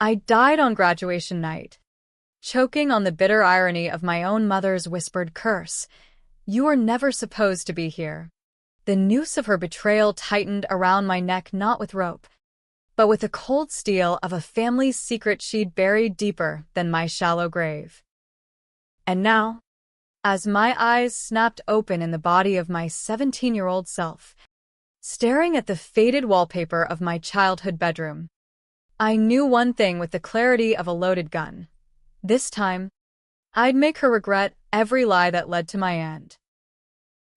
I died on graduation night, choking on the bitter irony of my own mother's whispered curse. You were never supposed to be here. The noose of her betrayal tightened around my neck not with rope, but with the cold steel of a family's secret she'd buried deeper than my shallow grave. And now, as my eyes snapped open in the body of my 17-year-old self, staring at the faded wallpaper of my childhood bedroom, I knew one thing with the clarity of a loaded gun. This time, I'd make her regret every lie that led to my end.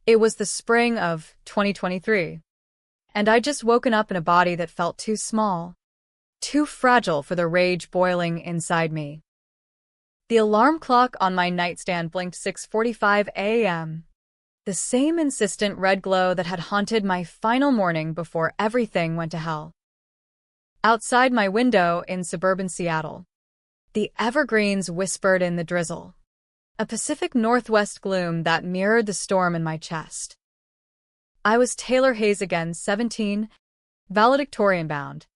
It was the spring of 2023, and I'd just woken up in a body that felt too small, too fragile for the rage boiling inside me. The alarm clock on my nightstand blinked 6:45 a.m., the same insistent red glow that had haunted my final morning before everything went to hell. Outside my window in suburban Seattle, the evergreens whispered in the drizzle, a Pacific Northwest gloom that mirrored the storm in my chest. I was Taylor Hayes again, 17, valedictorian-bound,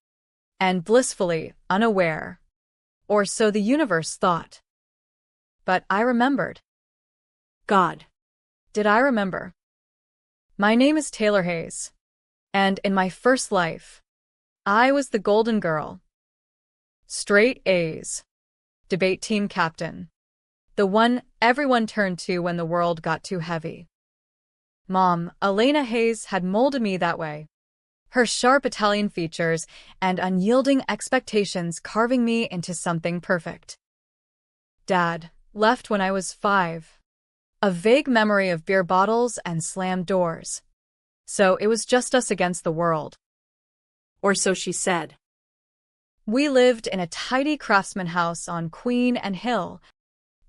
and blissfully unaware, or so the universe thought. But I remembered. God, did I remember? My name is Taylor Hayes, and in my first life, I was the golden girl. Straight A's. Debate team captain. The one everyone turned to when the world got too heavy. Mom, Elena Hayes, had molded me that way. Her sharp Italian features and unyielding expectations carving me into something perfect. Dad left when I was 5. A vague memory of beer bottles and slammed doors. So it was just us against the world. Or so she said. We lived in a tidy craftsman house on Queen and Hill,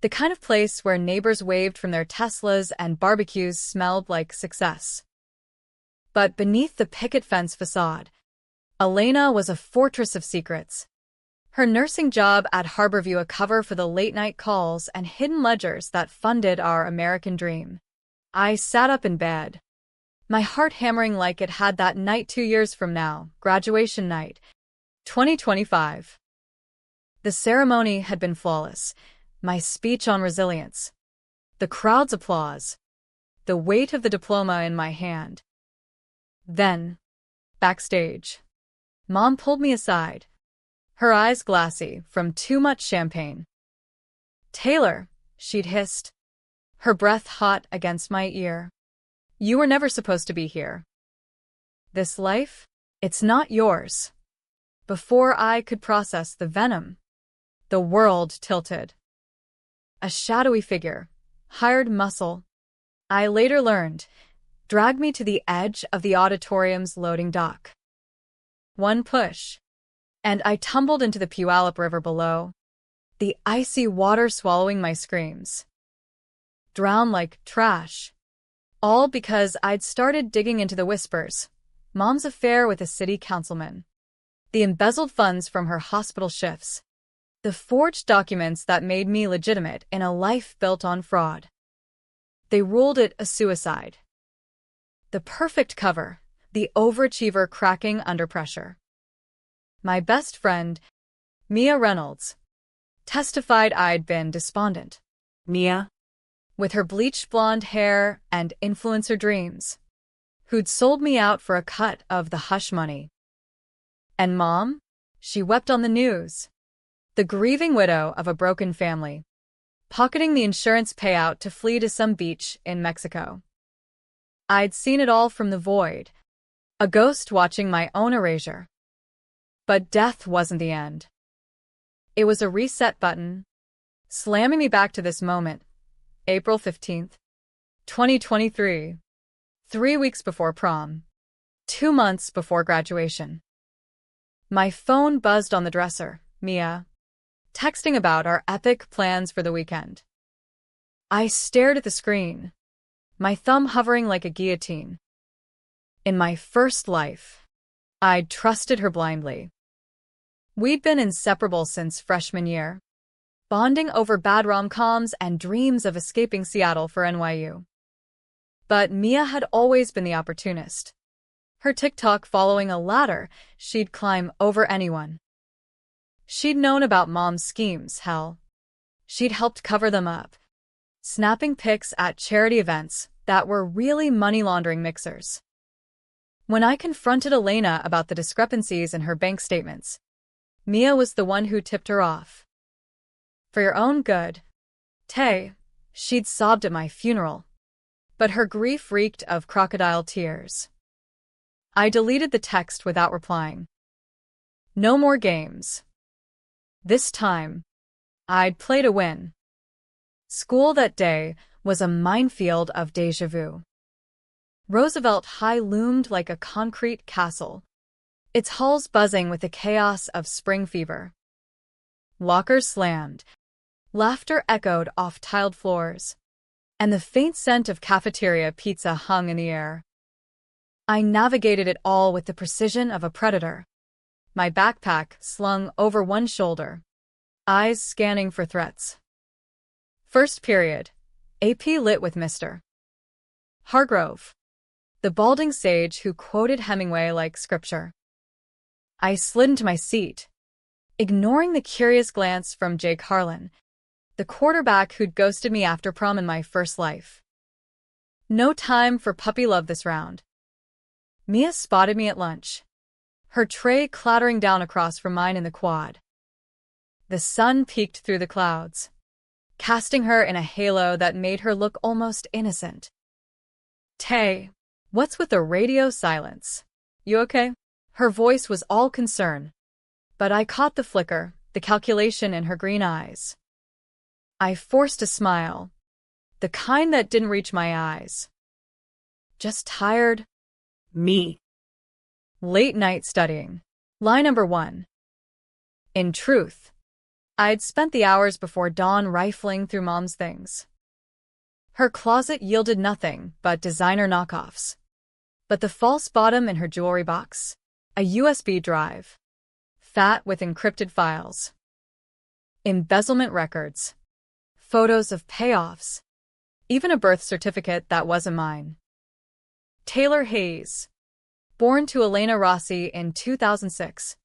the kind of place where neighbors waved from their Teslas and barbecues smelled like success. But beneath the picket fence facade, Elena was a fortress of secrets. Her nursing job at Harborview a cover for the late-night calls and hidden ledgers that funded our American dream. I sat up in bed, my heart hammering like it had that night 2 years from now, graduation night, 2025. The ceremony had been flawless, my speech on resilience, the crowd's applause, the weight of the diploma in my hand. Then, backstage, Mom pulled me aside, her eyes glassy from too much champagne. "Taylor," she'd hissed, her breath hot against my ear. "You were never supposed to be here. This life, it's not yours." Before I could process the venom, the world tilted. A shadowy figure, hired muscle, I later learned, dragged me to the edge of the auditorium's loading dock. One push, and I tumbled into the Puyallup River below, the icy water swallowing my screams. Drowned like trash. All because I'd started digging into the whispers, Mom's affair with a city councilman, the embezzled funds from her hospital shifts, the forged documents that made me legitimate in a life built on fraud. They ruled it a suicide. The perfect cover, the overachiever cracking under pressure. My best friend, Mia Reynolds, testified I'd been despondent. Mia, with her bleached blonde hair and influencer dreams, who'd sold me out for a cut of the hush money. And Mom? She wept on the news. The grieving widow of a broken family, pocketing the insurance payout to flee to some beach in Mexico. I'd seen it all from the void, a ghost watching my own erasure. But death wasn't the end. It was a reset button, slamming me back to this moment. April 15th, 2023. 3 weeks before prom. 2 months before graduation. My phone buzzed on the dresser, Mia, texting about our epic plans for the weekend. I stared at the screen, my thumb hovering like a guillotine. In my first life, I'd trusted her blindly. We'd been inseparable since freshman year, bonding over bad rom-coms and dreams of escaping Seattle for NYU. But Mia had always been the opportunist, her TikTok following a ladder she'd climb over anyone. She'd known about Mom's schemes, hell. She'd helped cover them up, snapping pics at charity events that were really money-laundering mixers. When I confronted Elena about the discrepancies in her bank statements, Mia was the one who tipped her off. For your own good, Tay, she'd sobbed at my funeral, but her grief reeked of crocodile tears. I deleted the text without replying. No more games. This time, I'd play to win. School that day was a minefield of déjà vu. Roosevelt High loomed like a concrete castle, its halls buzzing with the chaos of spring fever. Lockers slammed, laughter echoed off tiled floors, and the faint scent of cafeteria pizza hung in the air. I navigated it all with the precision of a predator, my backpack slung over one shoulder, eyes scanning for threats. First period, AP Lit with Mr. Hargrove, the balding sage who quoted Hemingway like scripture. I slid into my seat, ignoring the curious glance from Jake Harlan, the quarterback who'd ghosted me after prom in my first life. No time for puppy love this round. Mia spotted me at lunch, her tray clattering down across from mine in the quad. The sun peeked through the clouds, casting her in a halo that made her look almost innocent. Tay, what's with the radio silence? You okay? Her voice was all concern, but I caught the flicker, the calculation in her green eyes. I forced a smile, the kind that didn't reach my eyes. Just tired? Me. Late night studying. Lie number 1. In truth, I'd spent the hours before dawn rifling through Mom's things. Her closet yielded nothing but designer knockoffs. But the false bottom in her jewelry box, a USB drive, fat with encrypted files, embezzlement records, photos of payoffs, even a birth certificate that wasn't mine. Taylor Hayes, born to Elena Rossi in 2006,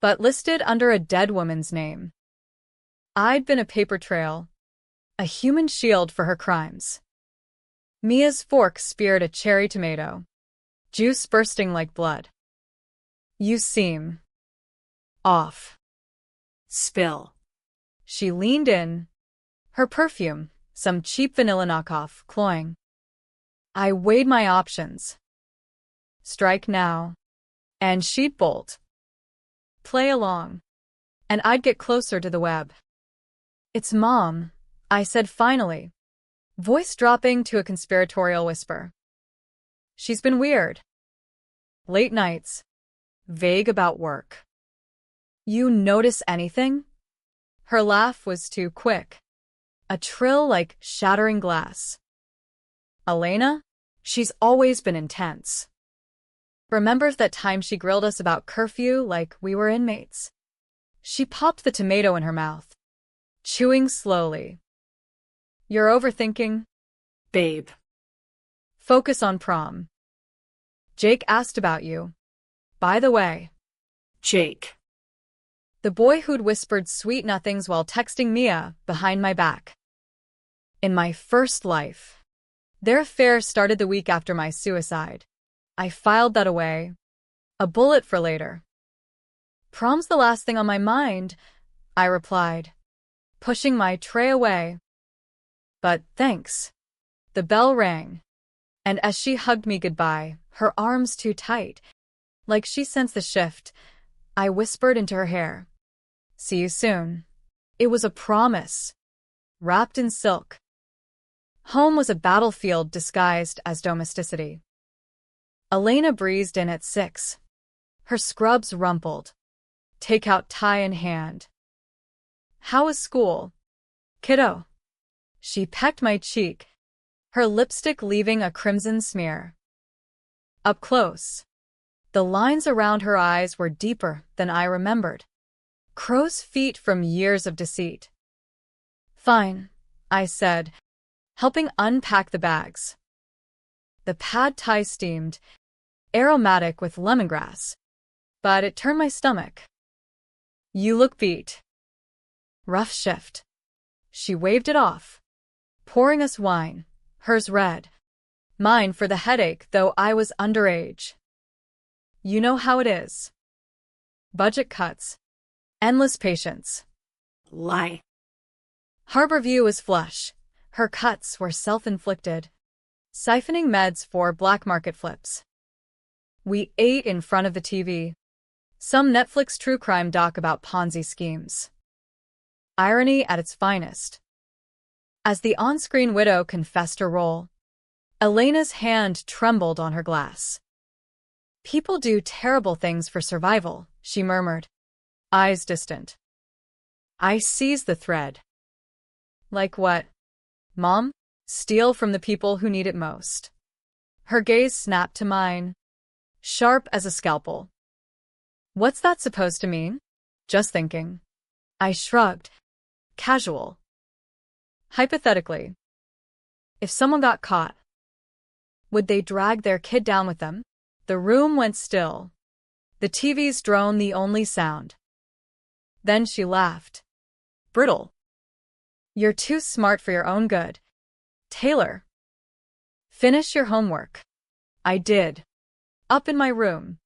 but listed under a dead woman's name. I'd been a paper trail, a human shield for her crimes. Mia's fork speared a cherry tomato, juice bursting like blood. You seem off. Spill. She leaned in, her perfume, some cheap vanilla knockoff, cloying. I weighed my options. Strike now, and she'd bolt. Play along, and I'd get closer to the web. It's Mom, I said finally, voice dropping to a conspiratorial whisper. She's been weird. Late nights, vague about work. You notice anything? Her laugh was too quick, a trill like shattering glass. Elena? She's always been intense. Remembers that time she grilled us about curfew like we were inmates? She popped the tomato in her mouth, chewing slowly. You're overthinking? Babe. Focus on prom. Jake asked about you. By the way. Jake. The boy who'd whispered sweet nothings while texting Mia behind my back. In my first life. Their affair started the week after my suicide. I filed that away. A bullet for later. Prom's the last thing on my mind, I replied, pushing my tray away. But thanks. The bell rang, and as she hugged me goodbye, her arms too tight, like she sensed the shift, I whispered into her hair. See you soon. It was a promise, wrapped in silk. Home was a battlefield disguised as domesticity. Elena breezed in at 6. Her scrubs rumpled, takeout tie in hand. How was school, kiddo? She pecked my cheek, her lipstick leaving a crimson smear. Up close, the lines around her eyes were deeper than I remembered. Crow's feet from years of deceit. Fine, I said, helping unpack the bags. The pad thai steamed, aromatic with lemongrass, but it turned my stomach. You look beat. Rough shift. She waved it off, pouring us wine, hers red. Mine for the headache, though I was underage. You know how it is. Budget cuts. Endless patience. Lie. Harborview was flush. Her cuts were self-inflicted. Siphoning meds for black market flips. We ate in front of the TV. Some Netflix true crime doc about Ponzi schemes. Irony at its finest. As the on-screen widow confessed her role, Elena's hand trembled on her glass. People do terrible things for survival, she murmured, eyes distant. I seized the thread. Like what? Mom? Steal from the people who need it most. Her gaze snapped to mine, sharp as a scalpel. What's that supposed to mean? Just thinking. I shrugged. Casual. Hypothetically, if someone got caught, would they drag their kid down with them? The room went still. The TV's drone the only sound. Then she laughed. Brittle. You're too smart for your own good. Taylor. Finish your homework. I did. Up in my room.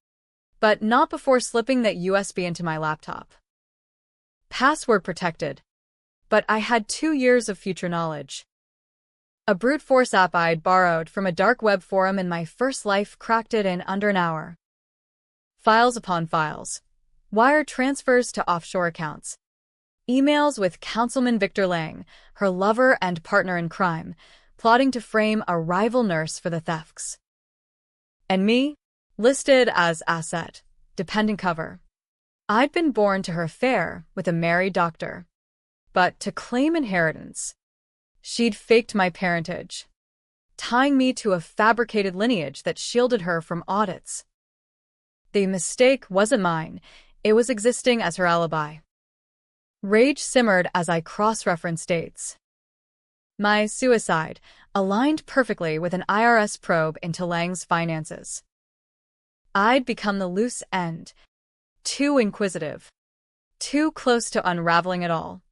But not before slipping that USB into my laptop. Password protected. But I had 2 years of future knowledge. A brute force app I'd borrowed from a dark web forum in my first life cracked it in under an hour. Files upon files. Wire transfers to offshore accounts. Emails with Councilman Victor Lang, her lover and partner in crime, plotting to frame a rival nurse for the thefts. And me? Listed as asset, dependent cover. I'd been born to her affair with a married doctor. But to claim inheritance, she'd faked my parentage, tying me to a fabricated lineage that shielded her from audits. The mistake wasn't mine, it was existing as her alibi. Rage simmered as I cross-referenced dates. My suicide aligned perfectly with an IRS probe into Lang's finances. I'd become the loose end, too inquisitive, too close to unraveling it all.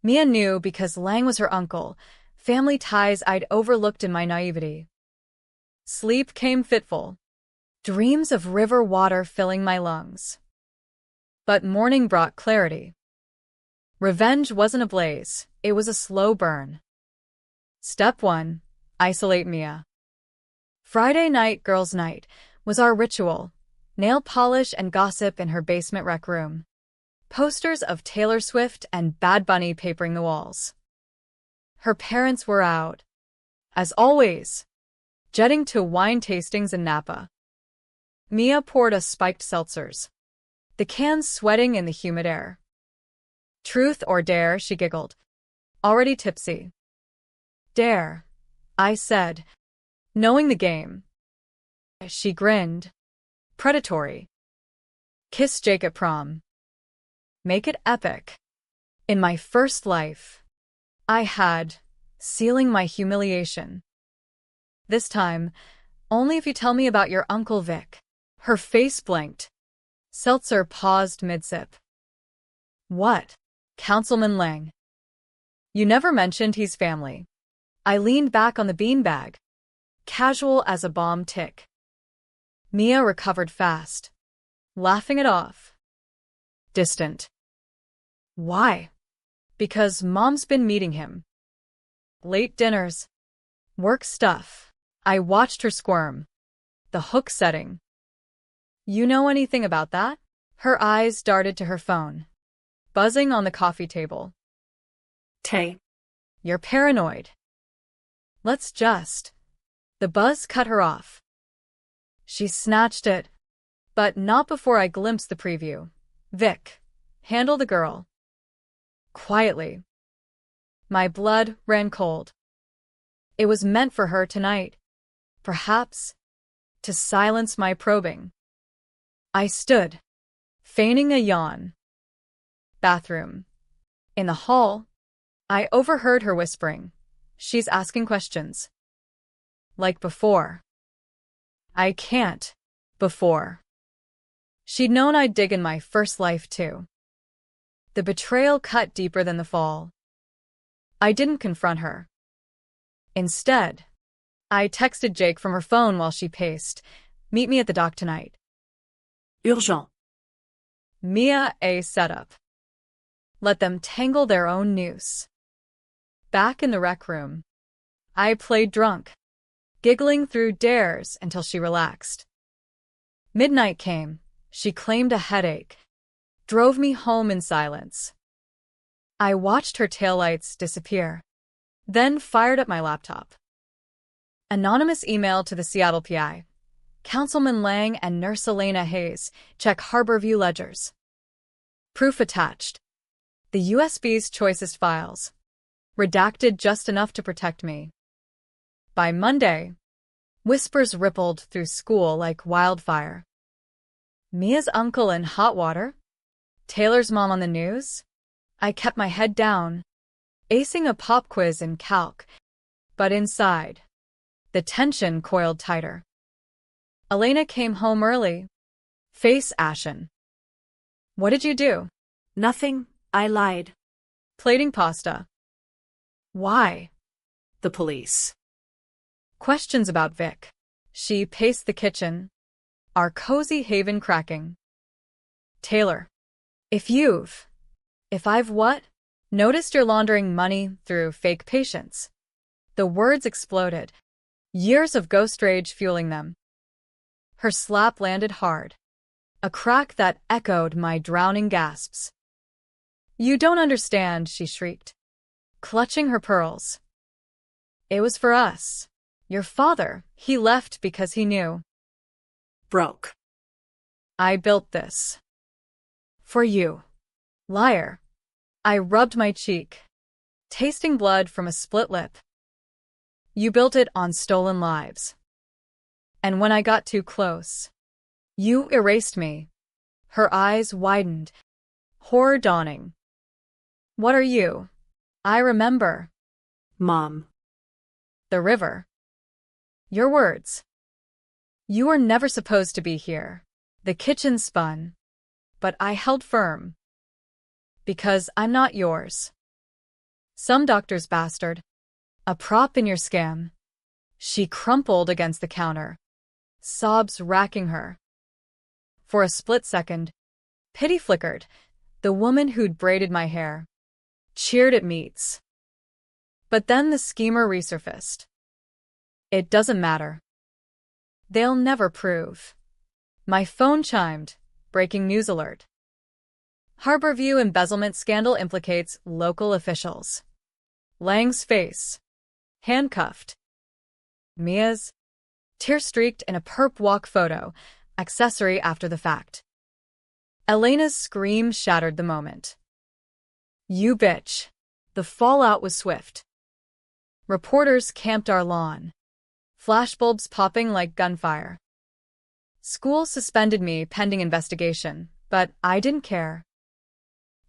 Mia knew because Lang was her uncle, family ties I'd overlooked in my naivety. Sleep came fitful, dreams of river water filling my lungs. But morning brought clarity. Revenge wasn't a blaze, it was a slow burn. Step 1. Isolate Mia. Friday night, girls' night, was our ritual. Nail polish and gossip in her basement rec room. Posters of Taylor Swift and Bad Bunny papering the walls. Her parents were out. As always, jetting to wine tastings in Napa. Mia poured us spiked seltzers. The cans sweating in the humid air. Truth or dare, she giggled. Already tipsy. Dare, I said, knowing the game. She grinned. Predatory. Kiss Jake at prom. Make it epic. In my first life, I had, sealing my humiliation. This time, only if you tell me about your Uncle Vic. Her face blinked. Seltzer paused mid-sip. What? Councilman Lang. You never mentioned he's family. I leaned back on the beanbag, casual as a bomb tick. Mia recovered fast, laughing it off. Distant. Why? Because Mom's been meeting him. Late dinners. Work stuff. I watched her squirm. The hook setting. You know anything about that? Her eyes darted to her phone, buzzing on the coffee table. Tay. You're paranoid. Let's just. The buzz cut her off. She snatched it, but not before I glimpsed the preview. Vic, handle the girl. Quietly. My blood ran cold. It was meant for her tonight. Perhaps to silence my probing. I stood, feigning a yawn. Bathroom. In the hall, I overheard her whispering. She's asking questions. Like before. I can't. Before. She'd known I'd dig in my first life too. The betrayal cut deeper than the fall. I didn't confront her. Instead, I texted Jake from her phone while she paced. Meet me at the dock tonight. Urgent. Mia a setup. Let them tangle their own noose. Back in the rec room, I played drunk, giggling through dares until she relaxed. Midnight came. She claimed a headache, drove me home in silence. I watched her taillights disappear, then fired up my laptop. Anonymous email to the Seattle PI. Councilman Lang and Nurse Elena Hayes, check Harborview ledgers. Proof attached. The USB's choicest files. Redacted just enough to protect me. By Monday, whispers rippled through school like wildfire. Mia's uncle in hot water? Taylor's mom on the news? I kept my head down, acing a pop quiz in calc, but inside, the tension coiled tighter. Elena came home early, face ashen. What did you do? Nothing. I lied. Plating pasta. Why? The police. Questions about Vic. She paced the kitchen, our cozy haven cracking. Taylor, if I've what? Noticed you're laundering money through fake patients. The words exploded, years of ghost rage fueling them. Her slap landed hard, a crack that echoed my drowning gasps. You don't understand, she shrieked, clutching her pearls. It was for us. Your father, he left because he knew. Broke. I built this. For you. Liar. I rubbed my cheek, tasting blood from a split lip. You built it on stolen lives. And when I got too close, you erased me. Her eyes widened, horror dawning. What are you? I remember. Mom. The river. Your words. You were never supposed to be here. The kitchen spun. But I held firm. Because I'm not yours. Some doctor's bastard. A prop in your scam. She crumpled against the counter, sobs racking her. For a split second, pity flickered. The woman who'd braided my hair cheered at meets. But then the schemer resurfaced. It doesn't matter. They'll never prove. My phone chimed, breaking news alert. Harborview embezzlement scandal implicates local officials. Lang's face. Handcuffed. Mia's. Tear-streaked in a perp walk photo, accessory after the fact. Elena's scream shattered the moment. You bitch. The fallout was swift. Reporters camped our lawn. Flashbulbs popping like gunfire. School suspended me pending investigation, but I didn't care.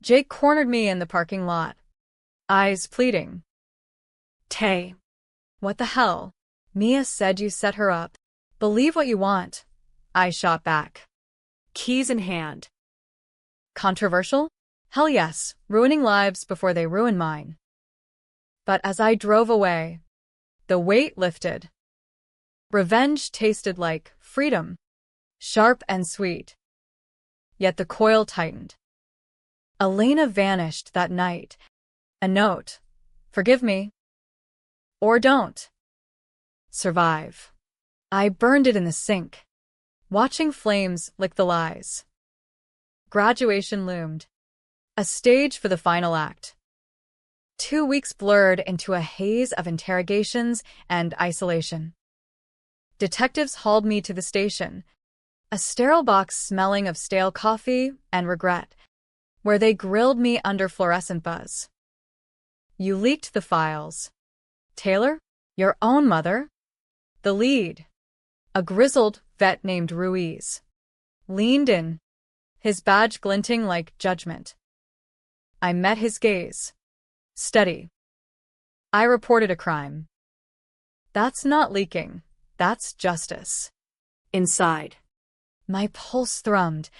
Jake cornered me in the parking lot. Eyes pleading. Tay. What the hell? Mia said you set her up. Believe what you want. I shot back. Keys in hand. Controversial? Hell yes, ruining lives before they ruin mine. But as I drove away, the weight lifted. Revenge tasted like freedom, sharp and sweet. Yet the coil tightened. Elena vanished that night. A note. Forgive me. Or don't. Survive. I burned it in the sink, watching flames lick the lies. Graduation loomed. A stage for the final act. 2 weeks blurred into a haze of interrogations and isolation. Detectives hauled me to the station, a sterile box smelling of stale coffee and regret, where they grilled me under fluorescent buzz. You leaked the files. Taylor? Your own mother? The lead, a grizzled vet named Ruiz, leaned in, his badge glinting like judgment. I met his gaze. Steady. I reported a crime. That's not leaking. That's justice. Inside. My pulse thrummed,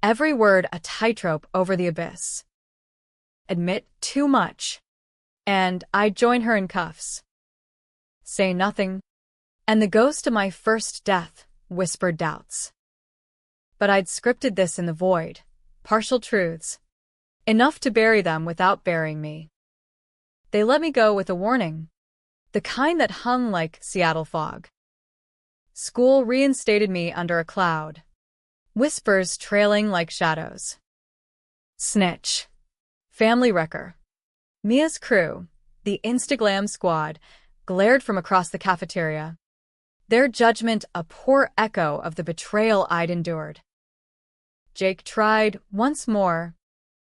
every word a tightrope over the abyss. admit too much, and I'd join her in cuffs. Say nothing, and the ghost of my first death whispered doubts. But I'd scripted this in the void, partial truths, enough to bury them without burying me. They let me go with a warning, the kind that hung like Seattle fog. School reinstated me under a cloud, whispers trailing like shadows. Snitch. Family wrecker. Mia's crew, the Instaglam squad, glared from across the cafeteria, their judgment a poor echo of the betrayal I'd endured. Jake tried once more,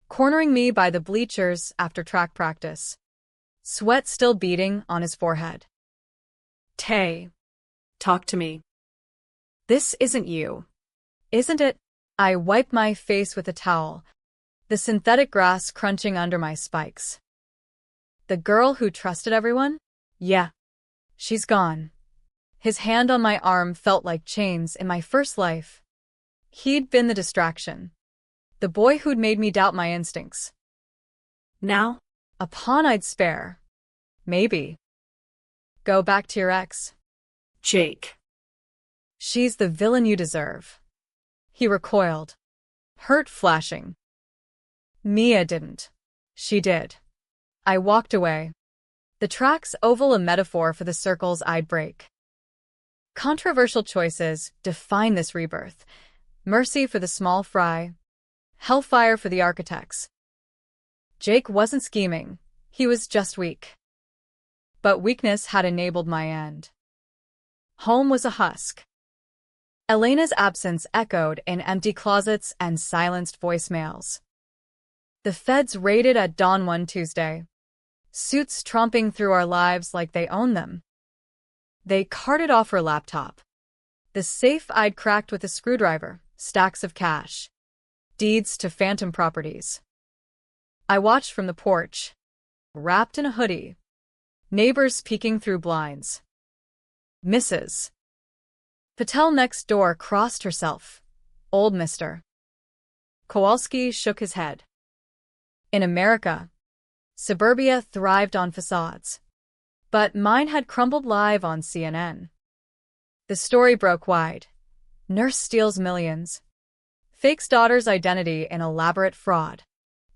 cornering me by the bleachers after track practice, sweat still beading on his forehead. Tay, talk to me. This isn't you. Isn't it? I wiped my face with a towel, the synthetic grass crunching under my spikes. The girl who trusted everyone? Yeah. She's gone. His hand on my arm felt like chains in my first life. He'd been the distraction, the boy who'd made me doubt my instincts. Now? A pawn I'd spare. Maybe. Go back to your ex. Jake. She's the villain you deserve. He recoiled, hurt flashing. Mia didn't. She did. I walked away. The track's oval a metaphor for the circles I'd break. Controversial choices define this rebirth. Mercy for the small fry, hellfire for the architects. Jake wasn't scheming. He was just weak. But weakness had enabled my end. Home was a husk. Elena's absence echoed in empty closets and silenced voicemails. The feds raided at dawn one Tuesday, suits tromping through our lives like they own them. They carted off her laptop, the safe I'd cracked with a screwdriver, stacks of cash, deeds to phantom properties. I watched from the porch, wrapped in a hoodie, neighbors peeking through blinds. Mrs. Patel next door crossed herself. Old Mr. Kowalski shook his head. In America, suburbia thrived on facades. But mine had crumbled live on CNN. The story broke wide. Nurse steals millions. Fakes daughter's identity in elaborate fraud.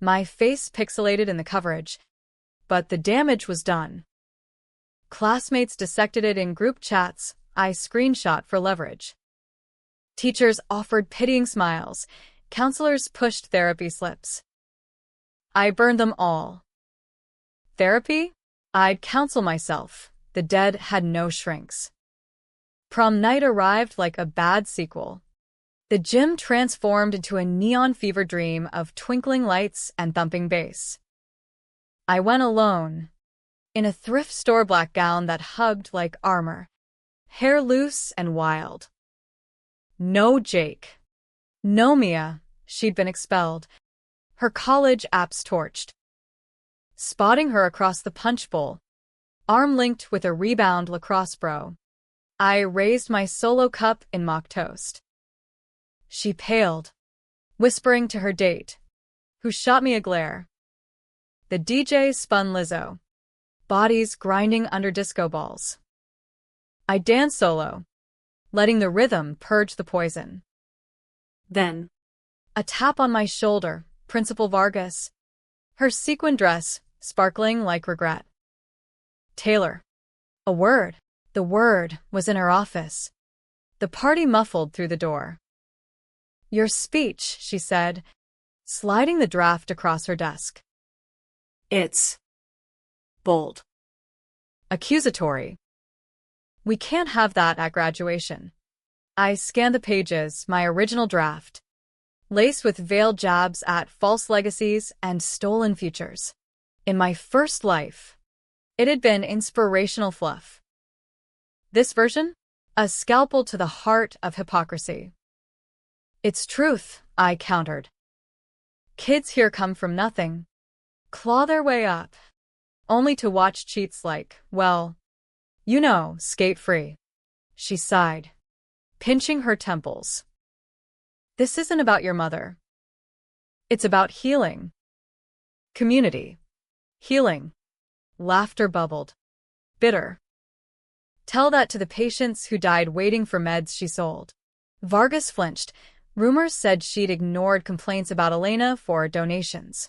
My face pixelated in the coverage, but the damage was done. Classmates dissected it in group chats I screenshot for leverage. Teachers offered pitying smiles. Counselors pushed therapy slips. I burned them all. Therapy? I'd counsel myself. The dead had no shrinks. Prom night arrived like a bad sequel. The gym transformed into a neon fever dream of twinkling lights and thumping bass. I went alone, in a thrift store black gown that hugged like armor, hair loose and wild. No Jake. No Mia. She'd been expelled. Her college apps torched. Spotting her across the punch bowl, arm linked with a rebound lacrosse bro, I raised my solo cup in mock toast. She paled, whispering to her date, who shot me a glare. The DJ spun Lizzo, bodies grinding under disco balls. I danced solo, letting the rhythm purge the poison. Then, a tap on my shoulder, Principal Vargas, her sequin dress sparkling like regret. Taylor. A word. The word was in her office. The party muffled through the door. Your speech, she said, sliding the draft across her desk. It's bold. Accusatory. We can't have that at graduation. I scanned the pages, my original draft, laced with veiled jabs at false legacies and stolen futures. In my first life, it had been inspirational fluff. This version? A scalpel to the heart of hypocrisy. It's truth, I countered. Kids here come from nothing, claw their way up, only to watch cheats like, well, you know, skate free. She sighed, pinching her temples. This isn't about your mother. It's about healing. Community. Healing. Laughter bubbled. Bitter. Tell that to the patients who died waiting for meds she sold. Vargas flinched. Rumors said she'd ignored complaints about Elena for donations.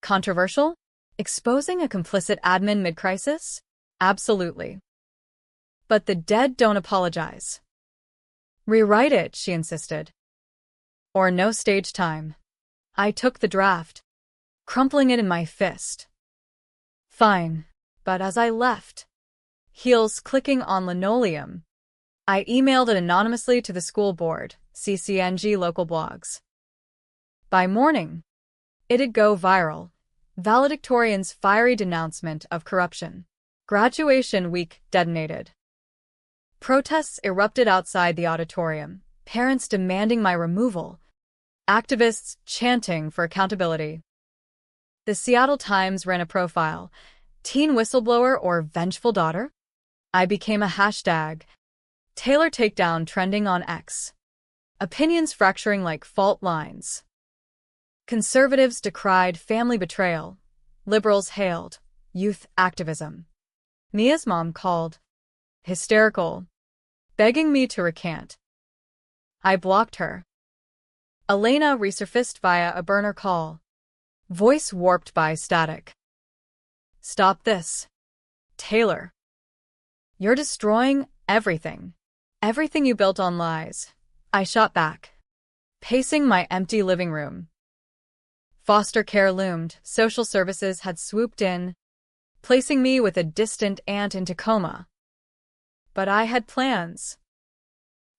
Controversial? Exposing a complicit admin mid-crisis? Absolutely. But the dead don't apologize. Rewrite it, she insisted. Or no stage time. I took the draft, crumpling it in my fist. Fine, but as I left, heels clicking on linoleum, I emailed it anonymously to the school board, CCNG local blogs. By morning, it'd go viral. Valedictorian's fiery denouncement of corruption. Graduation week detonated. Protests erupted outside the auditorium, parents demanding my removal, activists chanting for accountability. The Seattle Times ran a profile, teen whistleblower or vengeful daughter? I became a hashtag. Taylor takedown trending on X. Opinions fracturing like fault lines. Conservatives decried family betrayal. Liberals hailed youth activism. Mia's mom called hysterical, begging me to recant. I blocked her. Elena resurfaced via a burner call, voice warped by static. Stop this. Taylor. You're destroying everything. Everything you built on lies. I shot back, pacing my empty living room. Foster care loomed. Social services had swooped in, placing me with a distant aunt in Tacoma. But I had plans.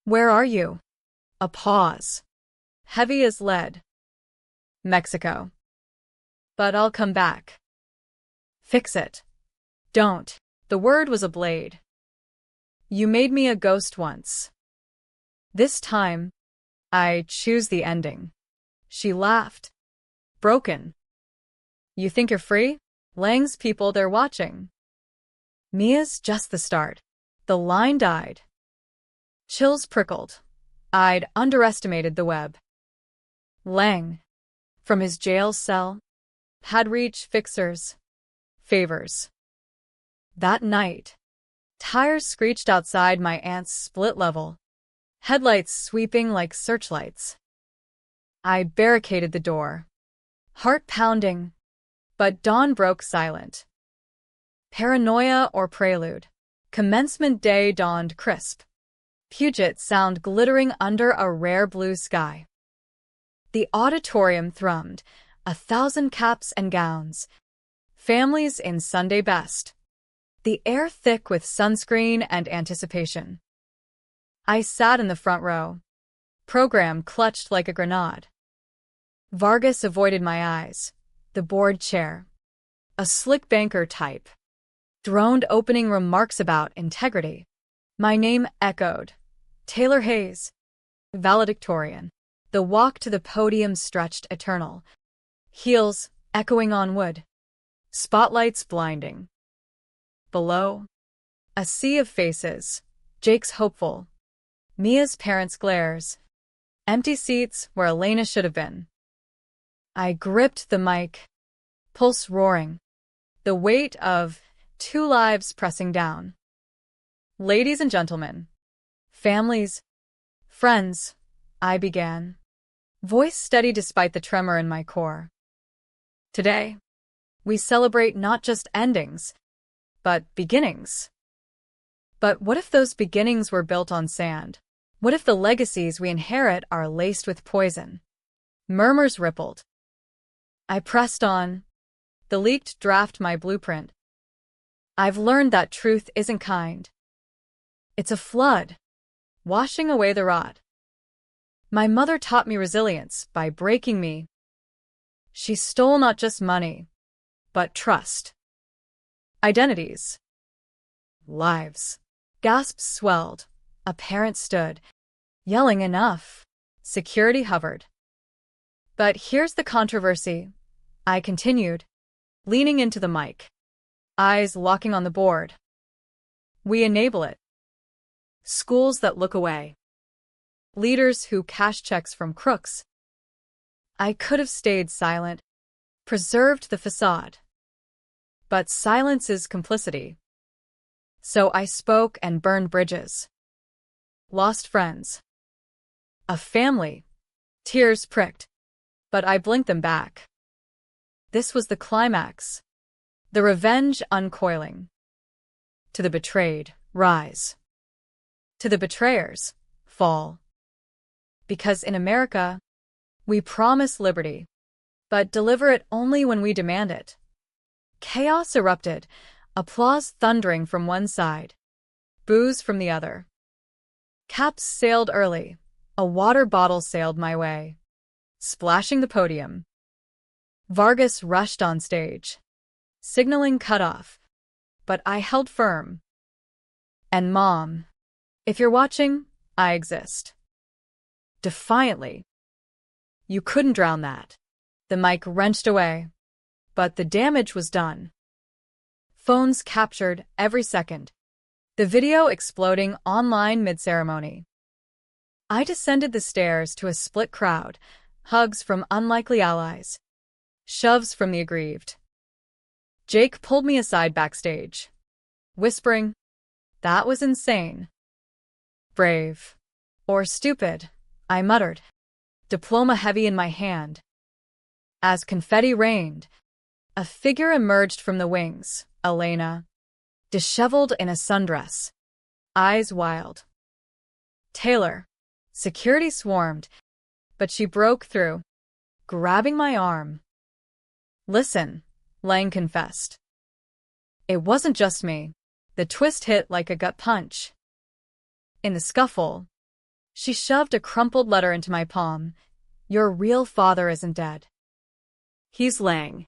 Where are you? A pause. Heavy as lead. Mexico. But I'll come back. Fix it. Don't. The word was a blade. You made me a ghost once. This time, I choose the ending. She laughed. Broken. You think you're free? Lang's people, they're watching. Mia's just the start. The line died. Chills prickled. I'd underestimated the web. Lang, from his jail cell, had reached fixers, favors. That night, tires screeched outside my aunt's split level, headlights sweeping like searchlights. I barricaded the door, heart pounding, but dawn broke silent. Paranoia or prelude? Commencement day dawned crisp. Puget Sound glittering under a rare blue sky. The auditorium thrummed, 1,000 caps and gowns, families in Sunday best. The air thick with sunscreen and anticipation. I sat in the front row. Program clutched like a grenade. Vargas avoided my eyes. The board chair. A slick banker type. Droned opening remarks about integrity. My name echoed. Taylor Hayes. Valedictorian. The walk to the podium stretched eternal. Heels echoing on wood. Spotlights blinding. Below, a sea of faces. Jake's hopeful. Mia's parents' glares. Empty seats where Elena should have been. I gripped the mic, pulse roaring, the weight of 2 lives pressing down. Ladies and gentlemen, families, friends, I began, voice steady despite the tremor in my core. Today, we celebrate not just endings, but beginnings. But what if those beginnings were built on sand? What if the legacies we inherit are laced with poison? Murmurs rippled. I pressed on, the leaked draft my blueprint. I've learned that truth isn't kind. It's a flood, washing away the rot. My mother taught me resilience by breaking me. She stole not just money, but trust. Identities. Lives. Gasps swelled. A parent stood, yelling enough. Security hovered. But here's the controversy. I continued, leaning into the mic, eyes locking on the board. We enable it. Schools that look away. Leaders who cash checks from crooks. I could have stayed silent, preserved the facade. But silence is complicity. So I spoke and burned bridges. Lost friends. A family. Tears pricked. But I blinked them back. This was the climax. The revenge uncoiling. To the betrayed, rise. To the betrayers, fall. Because in America, we promise liberty, but deliver it only when we demand it. Chaos erupted, applause thundering from one side, boos from the other. Caps sailed early, a water bottle sailed my way, splashing the podium. Vargas rushed on stage, signaling cutoff, but I held firm. And Mom, if you're watching, I exist. Defiantly. You couldn't drown that. The mic wrenched away, but the damage was done. Phones captured every second, the video exploding online mid-ceremony. I descended the stairs to a split crowd, hugs from unlikely allies, shoves from the aggrieved. Jake pulled me aside backstage, whispering, "That was insane." "Brave. Or stupid," I muttered, diploma heavy in my hand. As confetti rained, a figure emerged from the wings, Elena, disheveled in a sundress, eyes wild. Taylor. Security swarmed, but she broke through, grabbing my arm. "Listen," Lang confessed. "It wasn't just me. The twist hit like a gut punch." In the scuffle, she shoved a crumpled letter into my palm. "Your real father isn't dead. He's Lang.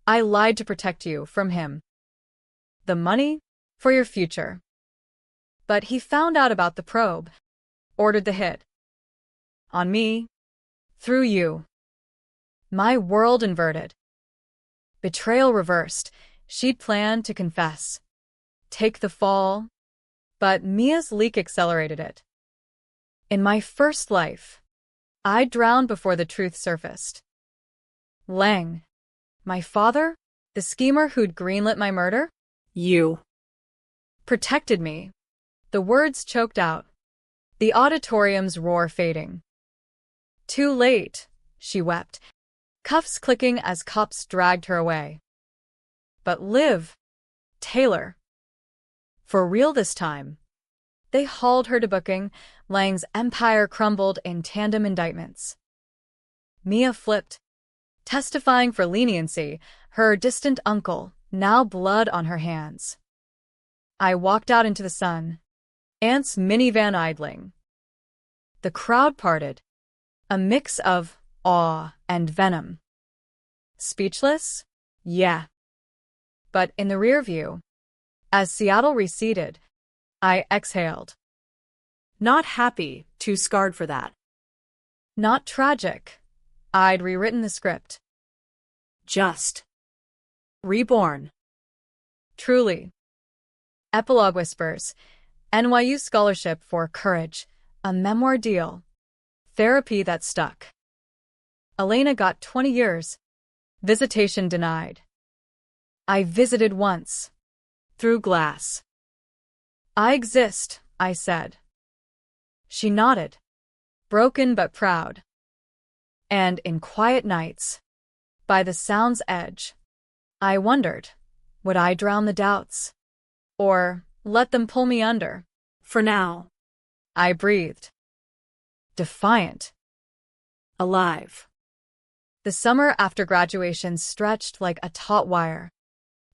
I lied to protect you from him. The money? For your future. But he found out about the probe. Ordered the hit. On me. Through you." My world inverted. Betrayal reversed. She'd planned to confess, take the fall, but Mia's leak accelerated it. In my first life, I drowned before the truth surfaced. Lang. My father? The schemer who'd greenlit my murder? You. Protected me. The words choked out, the auditorium's roar fading. "Too late," she wept, cuffs clicking as cops dragged her away. "But live, Taylor. For real this time." They hauled her to booking. Lang's empire crumbled in tandem indictments. Mia flipped, testifying for leniency, her distant uncle, now blood on her hands. I walked out into the sun, Aunt's minivan idling. The crowd parted, a mix of awe and venom. Speechless? Yeah. But in the rear view, as Seattle receded, I exhaled. Not happy, too scarred for that. Not tragic. I'd rewritten the script. Just. Reborn. Truly. Epilogue whispers. NYU scholarship for courage. A memoir deal. Therapy that stuck. Elena got 20 years. Visitation denied. I visited once. Through glass. I exist, I said. She nodded, broken but proud. And in quiet nights, by the sound's edge, I wondered, would I drown the doubts? Or let them pull me under? For now, I breathed. Defiant. Alive. The summer after graduation stretched like a taut wire.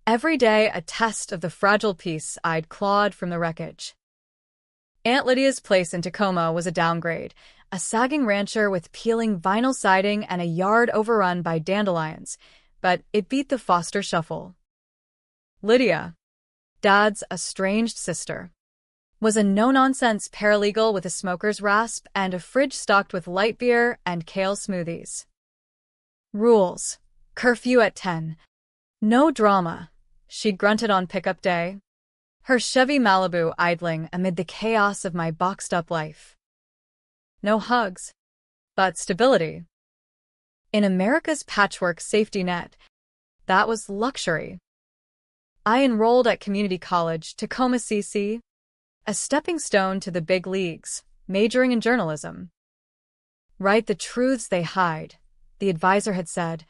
Every day a test of the fragile piece I'd clawed from the wreckage. Aunt Lydia's place in Tacoma was a downgrade, a sagging rancher with peeling vinyl siding and a yard overrun by dandelions, but it beat the Foster shuffle. Lydia, Dad's estranged sister, was a no-nonsense paralegal with a smoker's rasp and a fridge stocked with light beer and kale smoothies. Rules. Curfew at 10. No drama, she grunted on pickup day, her Chevy Malibu idling amid the chaos of my boxed-up life. No hugs, but stability. In America's patchwork safety net, that was luxury. I enrolled at community college Tacoma CC, a stepping stone to the big leagues, majoring in journalism. Write the truths they hide, the advisor had said,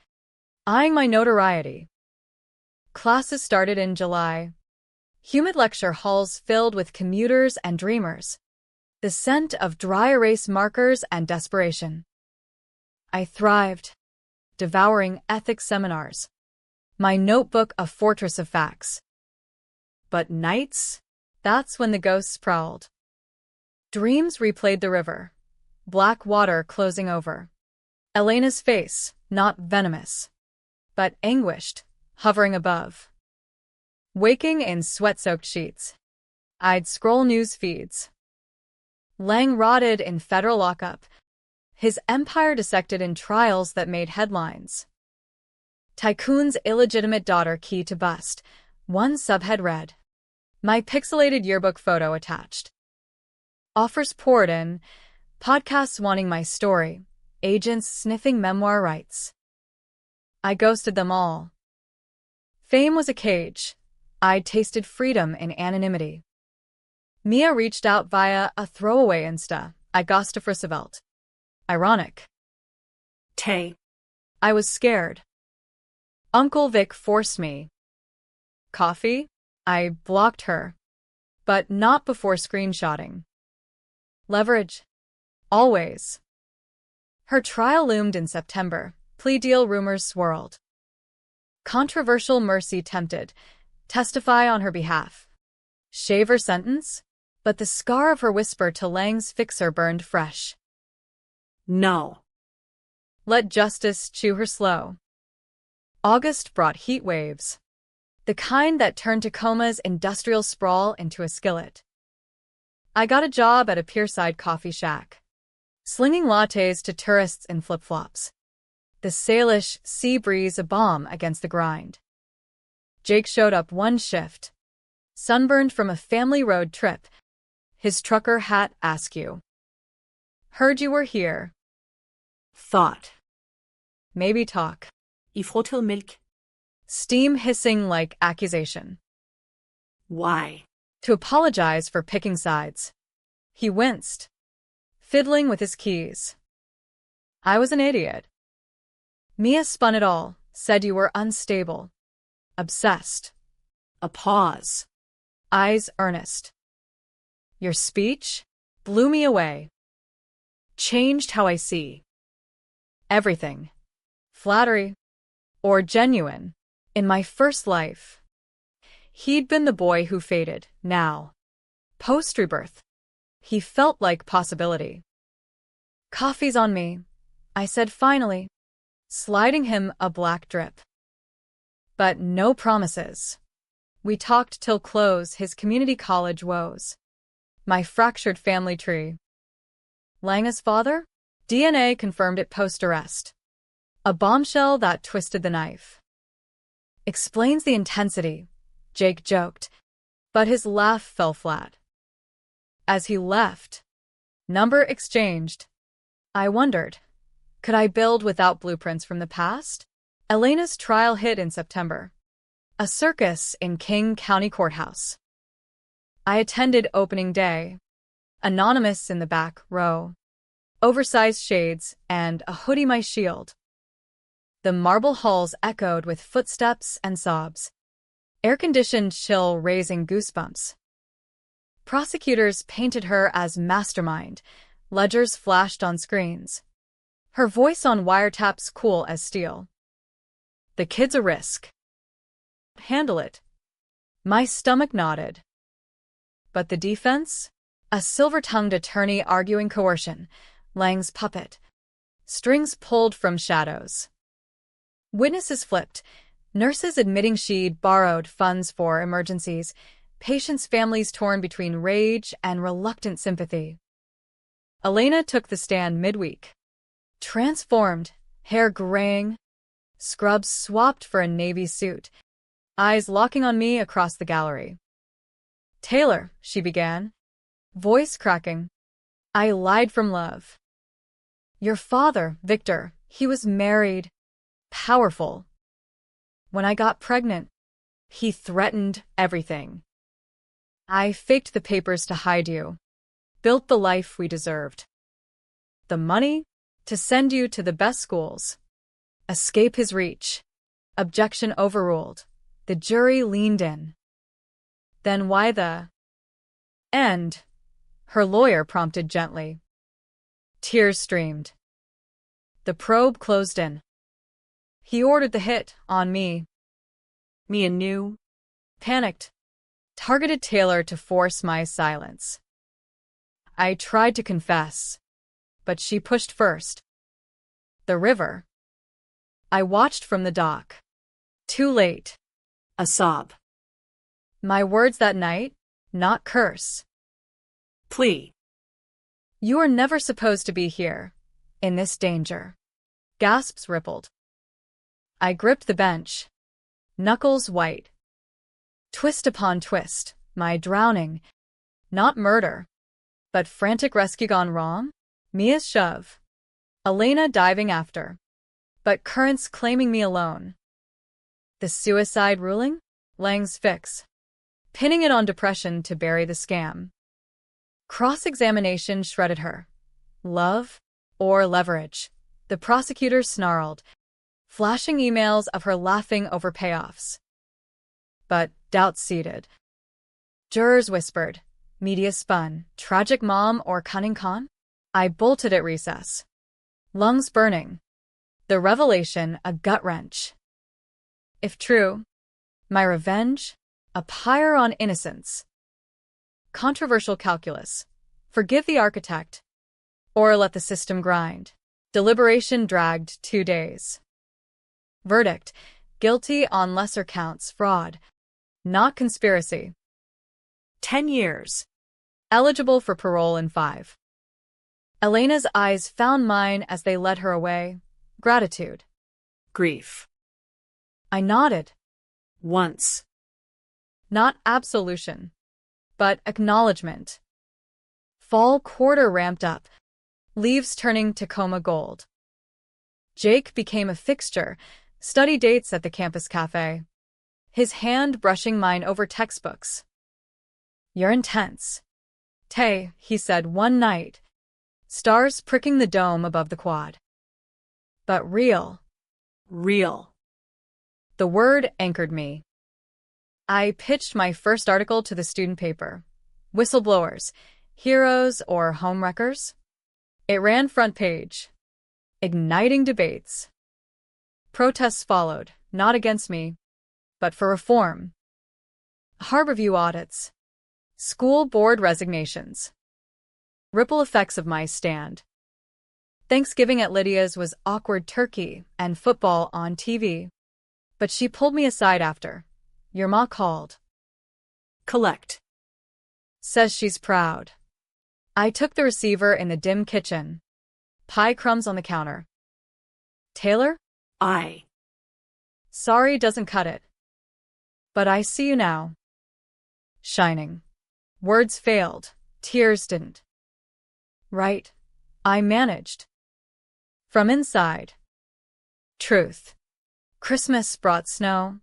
eyeing my notoriety. Classes started in July. Humid lecture halls filled with commuters and dreamers. The scent of dry erase markers and desperation. I thrived, devouring ethics seminars. My notebook a fortress of facts. But nights? That's when the ghosts prowled. Dreams replayed the river. Black water closing over. Elena's face, not venomous, but anguished, hovering above. Waking in sweat-soaked sheets, I'd scroll news feeds. Lang rotted in federal lockup, his empire dissected in trials that made headlines. Tycoon's illegitimate daughter key to bust, one subhead read. My pixelated yearbook photo attached. Offers poured in, podcasts wanting my story, agents sniffing memoir rights. I ghosted them all. Fame was a cage. I'd tasted freedom in anonymity. Mia reached out via a throwaway Insta. I ghosted Roosevelt. Ironic. Tay. I was scared. Uncle Vic forced me. Coffee? I blocked her. But not before screenshotting. Leverage. Always. Her trial loomed in September. Plea deal rumors swirled. Controversial mercy tempted. Testify on her behalf. Shave her sentence? But the scar of her whisper to Lang's fixer burned fresh. No. Let justice chew her slow. August brought heat waves. The kind that turned Tacoma's industrial sprawl into a skillet. I got a job at a pierside coffee shack. Slinging lattes to tourists in flip-flops. The Salish sea breeze a balm against the grind. Jake showed up one shift. Sunburned from a family road trip. His trucker hat askew. Heard you were here. Thought. Maybe talk. I forhold til milk. Steam hissing like accusation. Why? To apologize for picking sides. He winced. Fiddling with his keys. I was an idiot. Mia spun it all, said you were unstable. Obsessed. A pause. Eyes earnest. Your speech blew me away. Changed how I see everything. Flattery. Or genuine. In my first life. He'd been the boy who faded, now. Post-rebirth. He felt like possibility. Coffee's on me, I said finally, sliding him a black drip. But no promises. We talked till close his community college woes. My fractured family tree. Langa's father? DNA confirmed it post-arrest. A bombshell that twisted the knife. Explains the intensity, Jake joked, but his laugh fell flat. As he left, number exchanged. I wondered, could I build without blueprints from the past? Elena's trial hit in September. A circus in King County Courthouse. I attended opening day. Anonymous in the back row. Oversized shades and a hoodie my shield. The marble halls echoed with footsteps and sobs. Air-conditioned chill raising goosebumps. Prosecutors painted her as mastermind. Ledgers flashed on screens. Her voice on wiretaps cool as steel. The kid's a risk. Handle it. My stomach nodded. But the defense? A silver-tongued attorney arguing coercion. Lang's puppet. Strings pulled from shadows. Witnesses flipped. Nurses admitting she'd borrowed funds for emergencies. Patients' families torn between rage and reluctant sympathy. Elena took the stand midweek. Transformed, hair graying, scrubs swapped for a navy suit, eyes locking on me across the gallery. Taylor, she began, voice cracking. I lied from love. Your father, Victor, He was married, powerful. When I got pregnant, he threatened everything. I faked the papers to hide you, built the life we deserved. The money to send you to the best schools. Escape his reach. Objection overruled. The jury leaned in. Then why the end? Her lawyer prompted gently. Tears streamed. The probe closed in. He ordered the hit on me. Mia knew, panicked, targeted Taylor to force my silence. I tried to confess, but she pushed first. The river. I watched from the dock. Too late. A sob. My words that night, not curse. Plea. You are never supposed to be here, in this danger. Gasps rippled. I gripped the bench, knuckles white. Twist upon twist, my drowning. Not murder, but frantic rescue gone wrong. Mia's shove. Elena diving after, but currents claiming me alone. The suicide ruling? Lang's fix. Pinning it on depression to bury the scam. Cross-examination shredded her. Love or leverage? The prosecutor snarled, flashing emails of her laughing over payoffs. But doubt seeded. Jurors whispered, media spun, tragic mom or cunning con? I bolted at recess. Lungs burning. The revelation a gut wrench. If true, my revenge, a pyre on innocence. Controversial calculus. Forgive the architect, or let the system grind. Deliberation dragged 2 days. Verdict, guilty on lesser counts, fraud, not conspiracy. 10 years. Eligible for parole in 5. Elena's eyes found mine as they led her away. Gratitude. Grief. I nodded. Once. Not absolution, but acknowledgement. Fall quarter ramped up, leaves turning Tacoma gold. Jake became a fixture, study dates at the campus cafe. His hand brushing mine over textbooks. You're intense. Tay, he said one night, stars pricking the dome above the quad. But real. Real. The word anchored me. I pitched my first article to the student paper. Whistleblowers, heroes or homewreckers? It ran front page, igniting debates. Protests followed, not against me, but for reform. Harborview audits. School board resignations. Ripple effects of my stand. Thanksgiving at Lydia's was awkward turkey and football on TV. But she pulled me aside after. Your ma called. Collect. Says she's proud. I took the receiver in the dim kitchen. Pie crumbs on the counter. Taylor? I. Sorry doesn't cut it. But I see you now. Shining. Words failed. Tears didn't. Right. I managed. From inside. Truth. Christmas brought snow.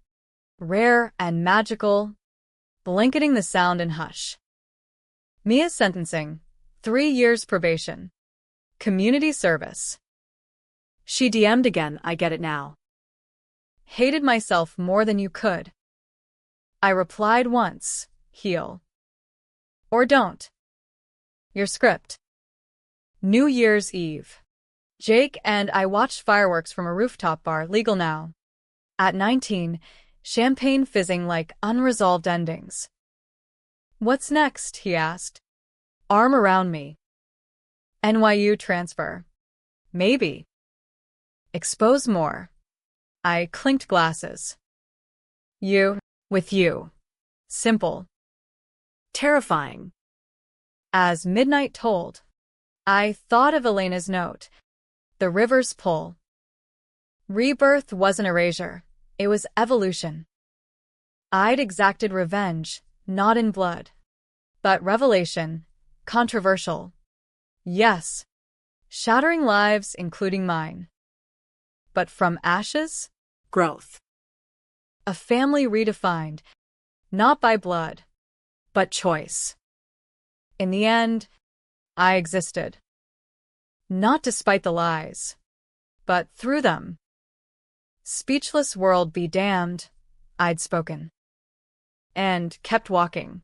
Rare and magical. Blanketing the sound in hush. Mia's sentencing. 3 years probation. Community service. She DM'd again, I get it now. Hated myself more than you could. I replied once, heal. Or don't. Your script. New Year's Eve. Jake and I watched fireworks from a rooftop bar, legal now. At 19, champagne fizzing like unresolved endings. What's next? He asked. Arm around me. NYU transfer. Maybe. Expose more. I clinked glasses. You, with you. Simple. Terrifying. As midnight told, I thought of Elena's note. The river's pull. Rebirth wasn't erasure. It was evolution. I'd exacted revenge, not in blood. But revelation, controversial. Yes. Shattering lives, including mine. But from ashes? Growth. A family redefined, not by blood, but choice. In the end, I existed. Not despite the lies, but through them. Speechless world be damned, I'd spoken. And kept walking.